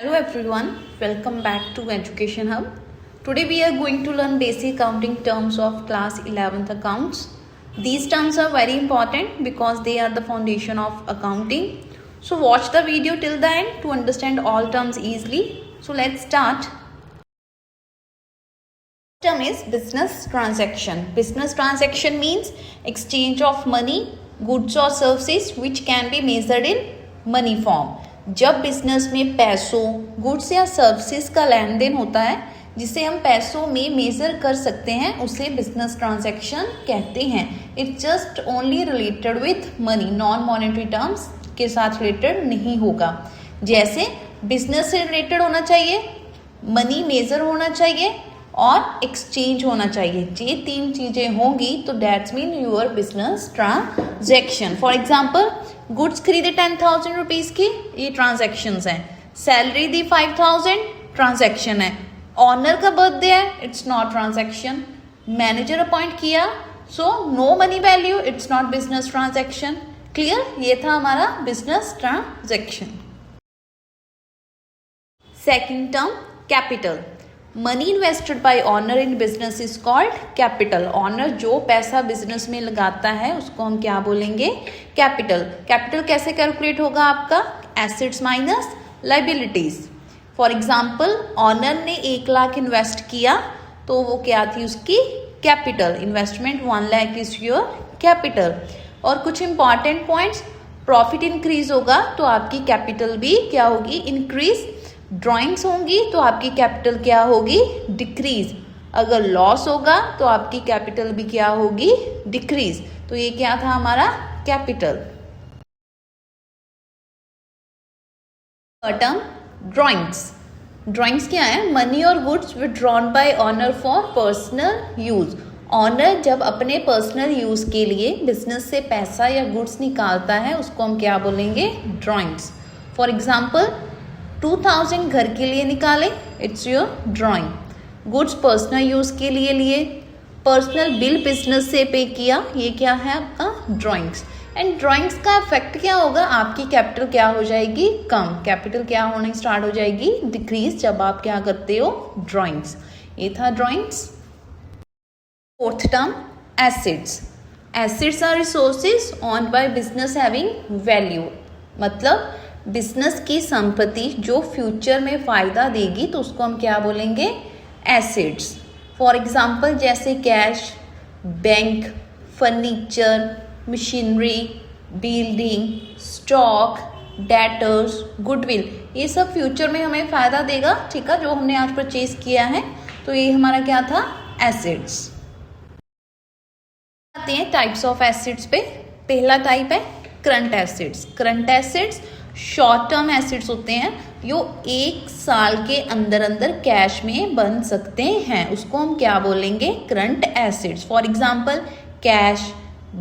Hello everyone, welcome back to Education Hub. Today we are going to learn basic accounting terms of class 11th accounts. These terms are very important because they are the foundation of accounting. So watch the video till the end to understand all terms easily. So let's start. Term is business transaction. Business transaction means exchange of money, goods or services which can be measured in money form. जब business में पैसों, goods या services का लेन then होता है जिसे हम पैसों में मेजर कर सकते हैं उसे बिजनेस ट्रांजैक्शन कहते हैं. It's just only related with money, non monetary terms के साथ रिलेटेड नहीं होगा. जैसे बिजनेस से रिलेटेड होना चाहिए, मनी मेजर होना चाहिए और एक्सचेंज होना चाहिए. ये तीन चीजें होंगी तो that's mean your business transaction. For example goods खरीदे 10,000 रुपीज की, ये ट्रांजैक्शंस हैं. सैलरी दी 5,000, ट्रांजैक्शन है. ऑनर का बर्थडे है, it's not transaction. Manager appoint किया, so no money value, it's not business transaction. Clear? ये था हमारा business transaction. Second term capital. Money invested by owner in business is called capital. Owner जो पैसा business में लगाता है उसको हम क्या बोलेंगे? कैपिटल. कैपिटल कैसे कैलकुलेट होगा आपका? Assets minus liabilities. For example owner ने 1 लाख इन्वेस्ट किया तो वो क्या थी उसकी? Capital. Investment 1 lakh is your capital. और कुछ इंपॉर्टेंट पॉइंट्स, प्रॉफिट इंक्रीज होगा तो आपकी कैपिटल भी क्या होगी? इंक्रीज. ड्राइंग्स होंगी तो आपकी कैपिटल क्या होगी? डिक्रीज. अगर लॉस होगा तो आपकी कैपिटल भी क्या होगी? डिक्रीज. तो ये क्या था हमारा? कैपिटल. Term drawings. ड्राइंग्स क्या है? मनी और goods withdrawn by owner for personal use. Owner जब अपने पर्सनल यूज के लिए बिजनेस से पैसा या गुड्स निकालता है उसको हम क्या बोलेंगे? ड्राइंग्स. फॉर एग्जाम्पल 2,000 घर के लिए निकाले, it's your drawing. Goods personal use के लिए पर्सनल बिल बिजनेस से पे किया, ये क्या है आपका? ड्राइंग्स. एंड ड्राइंग्स का इफेक्ट क्या होगा? आपकी कैपिटल क्या हो जाएगी? कम. कैपिटल क्या होने स्टार्ट हो जाएगी? डिक्रीज. जब आप क्या करते हो? ड्राइंग्स. ये था drawings. Fourth term assets. Assets are resources owned by business having value. मतलब बिजनेस की संपत्ति जो फ्यूचर में फायदा देगी तो उसको हम क्या बोलेंगे? एसेट्स. फॉर एग्जाम्पल जैसे cash, bank, furniture, machinery, building, stock, debtors, goodwill, ये सब फ्यूचर में हमें फायदा देगा. ठीक है, जो हमने आज परचेज किया है तो ये हमारा क्या था? एसेट्स. आते हैं टाइप्स ऑफ एसेट्स पे. पहला टाइप है current assets. Current assets short term assets होते हैं जो 1 साल के अंदर अंदर कैश में बन सकते हैं, उसको हम क्या बोलेंगे? Current assets. For example cash,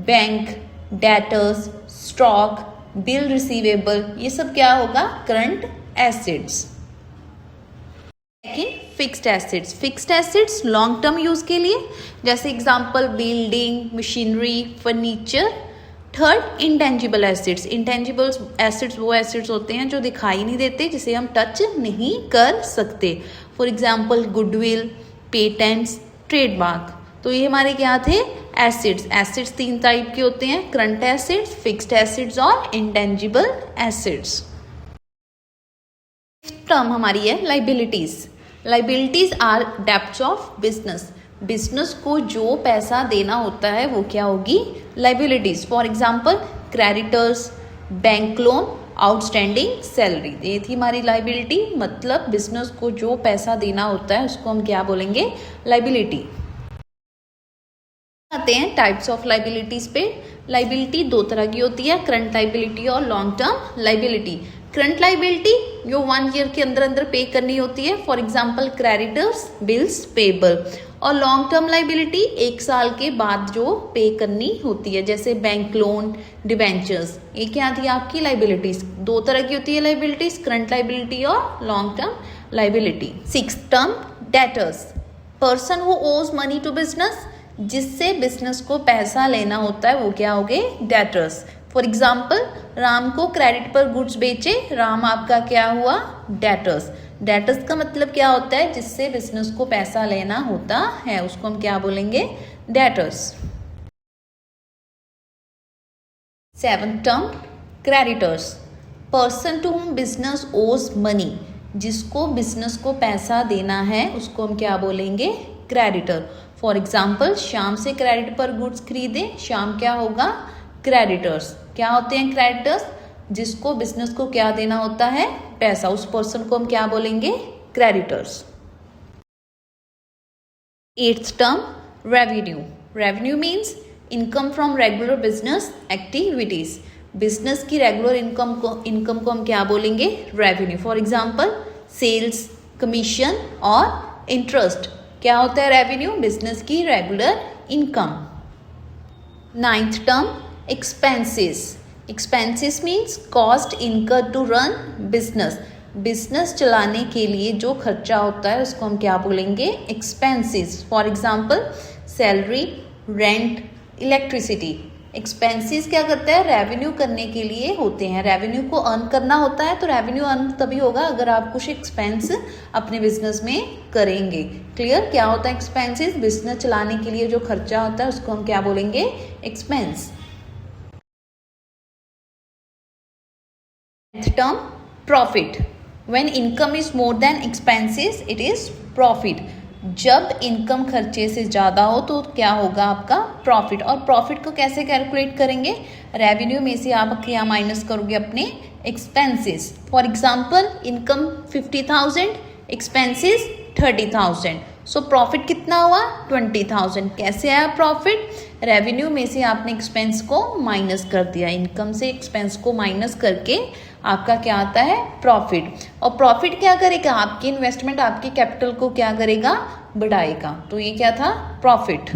bank, debtors, stock, bill receivable, ये सब क्या होगा? Current assets. Second fixed assets. Fixed assets long term use के लिए, जैसे example building, machinery, furniture. Third intangible assets. Intangible assets वो एसेट्स होते हैं जो दिखाई नहीं देते, जिसे हम टच नहीं कर सकते. For example goodwill, patents, trademark. तो ये हमारे क्या थे? एसेट्स. एसेट्स 3 टाइप के होते हैं: करंट एसेट्स, फिक्स्ड एसेट्स और इंटेंजिबल एसेट्स. टर्म हमारी है liabilities. Liabilities are debts of business. Business को जो पैसा देना होता है वो क्या होगी? Liabilities. For example creditors, bank loan, outstanding salary. ये थी हमारी लाइबिलिटी. मतलब बिजनेस को जो पैसा देना होता है उसको हम क्या बोलेंगे? लाइबिलिटी. आते हैं टाइप्स ऑफ लाइबिलिटीज पे. लाइबिलिटी 2 तरह की होती है, करंट लाइबिलिटी और long term liability. Current liability जो 1 ईयर के अंदर अंदर पे करनी होती है, for example creditors, bills payable. और लॉन्ग टर्म लाइबिलिटी 1 साल के बाद जो पे करनी होती है, जैसे बैंक लोन, डिबेंचर्स. ये क्या थी आपकी लाइबिलिटीज? 2 तरह की होती है लाइबिलिटीज, करंट लाइबिलिटी और long term liability. 6th term debtors. Person who owes money to business. जिससे बिजनेस को पैसा लेना होता है वो क्या हो गए? डेटर्स. फॉर एग्जाम्पल, राम को क्रेडिट पर गुड्स बेचे, राम आपका क्या हुआ, डेटर्स। डेटर्स का मतलब क्या होता है, जिससे बिजनेस को पैसा लेना होता है, उसको हम क्या बोलेंगे, debtors. Seventh term, creditors. Person to whom business owes money, जिसको बिजनेस को पैसा देना है उसको हम क्या बोलेंगे, क्रेडिटर। फॉर एग्जाम्पल, श्याम से क्रेडिट पर गुड्स खरीदे, श्याम क्या होगा, क्रेडिटर्स। क्या होते हैं क्रेडिटर्स, जिसको बिजनेस को क्या देना होता है, पैसा, उस पर्सन को हम क्या बोलेंगे, creditors. Eighth term, revenue. Revenue means income from regular business activities. Business की रेगुलर इनकम को हम क्या बोलेंगे, revenue. For example, sales, commission और इंटरेस्ट। क्या होता है रेवेन्यू, बिजनेस की regular income. Ninth term, expenses. Expenses means cost incurred to run business. Business चलाने के लिए जो खर्चा होता है उसको हम क्या बोलेंगे, expenses. For example, salary, rent, electricity. Expenses क्या करता है, रेवेन्यू करने के लिए होते हैं। रेवेन्यू को अर्न करना होता है, तो रेवेन्यू अर्न तभी होगा अगर आप कुछ एक्सपेंस अपने बिजनेस में करेंगे। क्लियर, क्या होता है एक्सपेंसेस, बिजनेस चलाने के लिए जो खर्चा होता है उसको हम क्या बोलेंगे, expense. Term, profit. When income is more than expenses it is profit. जब इनकम खर्चे से ज़्यादा हो तो क्या होगा आपका, प्रॉफिट। और प्रॉफिट को कैसे कैलकुलेट करेंगे, रेवेन्यू में से आप क्या माइनस करोगे, अपने expenses. For example, income 50,000, expenses 30,000, so profit कितना हुआ, 20,000। कैसे आया प्रॉफिट, रेवेन्यू में से आपने एक्सपेंस को माइनस कर दिया, इनकम से एक्सपेंस को माइनस करके आपका क्या आता है, प्रॉफिट। और प्रॉफिट क्या करेगा, आपकी इन्वेस्टमेंट, आपकी कैपिटल को क्या करेगा, बढ़ाएगा। तो ये क्या था, profit.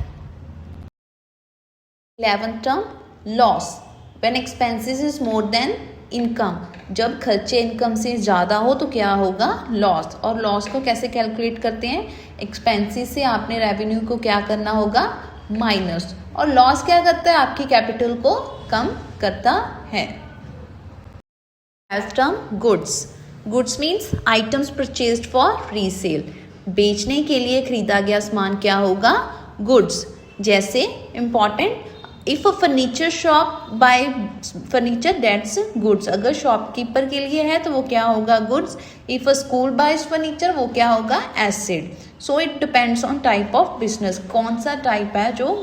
11th term, loss. When expenses is more than income. जब खर्चे इनकम से ज़्यादा हो तो क्या होगा, लॉस। और लॉस को कैसे कैलकुलेट करते हैं, एक्सपेंसेस से आपने रेवेन्यू को क्या करना होगा, माइनस। और लॉस क्या करता है, आपकी कैपिटल को कम करता है। Term, goods. Goods means items purchased for resale. बेचने के लिए खरीदा गया सामान क्या होगा, गुड्स। जैसे important, if a furniture shop bye furniture that's goods. अगर शॉपकीपर के लिए है तो वो क्या होगा, goods. If a school bias furniture वो क्या होगा, asset. So it depends on type of business, कौन सा टाइप है जो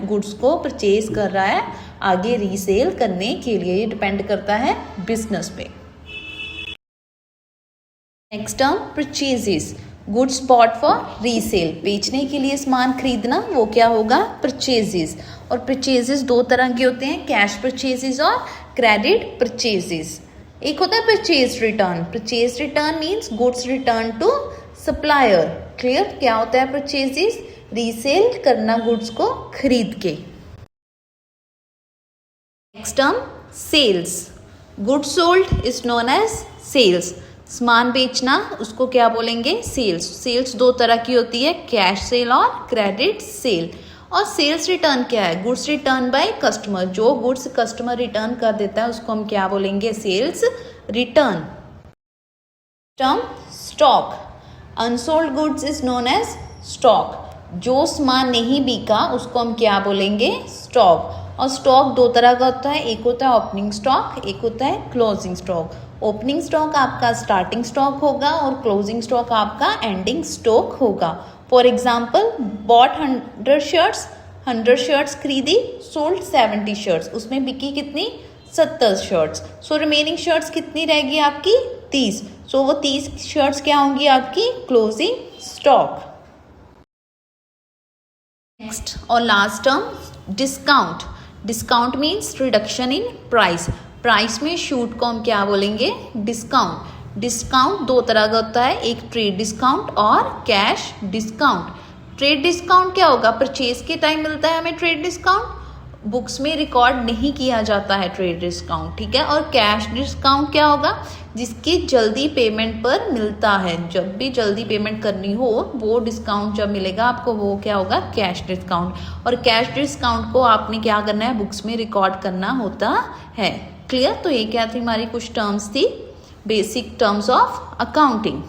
गुड्स को परचेज कर रहा है आगे रीसेल करने के लिए, ये डिपेंड करता है बिजनेस पे। Next term, purchases. Goods bought for resale. बेचने के लिए सामान खरीदना वो क्या होगा, परचेजेस। और परचेजेस दो तरह के होते हैं, कैश परचेजेस और क्रेडिट परचेजेस। एक होता है purchase return. Purchase return means goods return to supplier. Clear, क्या होता है परचेजेस, रीसेल करना गुड्स को खरीद के। Next term, sales. Goods sold is known as sales. सामान बेचना उसको क्या बोलेंगे, सेल्स। सेल्स दो तरह की होती है, कैश सेल और क्रेडिट सेल। और सेल्स रिटर्न क्या है, गुड्स रिटर्न बाय कस्टमर। जो गुड्स कस्टमर रिटर्न कर देता है उसको हम क्या बोलेंगे, sales return. Term, stock. Unsold goods is known as stock. जो सामान नहीं बिका उसको हम क्या बोलेंगे, स्टॉक। और स्टॉक दो तरह का होता है, एक होता है ओपनिंग स्टॉक, एक होता है क्लोजिंग स्टॉक। ओपनिंग स्टॉक आपका स्टार्टिंग स्टॉक होगा और क्लोजिंग स्टॉक आपका एंडिंग स्टॉक होगा। For example, bought 100 shirts, 100 shirts खरीदी, सोल्ड 70 शर्ट्स। उसमें बिकी कितनी, 70 शर्ट्स। सो रिमेनिंग शर्ट्स कितनी रहेगी आपकी, 30। सो वो 30 शर्ट्स क्या होंगी आपकी, क्लोजिंग स्टॉक। नेक्स्ट और last term, discount. Discount means reduction in price. Price में छूट को हम क्या बोलेंगे, डिस्काउंट। डिस्काउंट दो तरह का होता है, एक ट्रेड डिस्काउंट और कैश डिस्काउंट। ट्रेड डिस्काउंट क्या होगा, परचेज के टाइम मिलता है हमें ट्रेड डिस्काउंट, बुक्स में रिकॉर्ड नहीं किया जाता है ट्रेड डिस्काउंट, ठीक है। और कैश डिस्काउंट क्या होगा, जिसकी जल्दी पेमेंट पर मिलता है, जब भी जल्दी पेमेंट करनी हो वो डिस्काउंट जब मिलेगा आपको वो क्या होगा, कैश डिस्काउंट। और कैश डिस्काउंट को आपने क्या करना है, बुक्स में रिकॉर्ड करना होता है। क्लियर। तो ये क्या थी हमारी कुछ टर्म्स थी, बेसिक टर्म्स ऑफ अकाउंटिंग।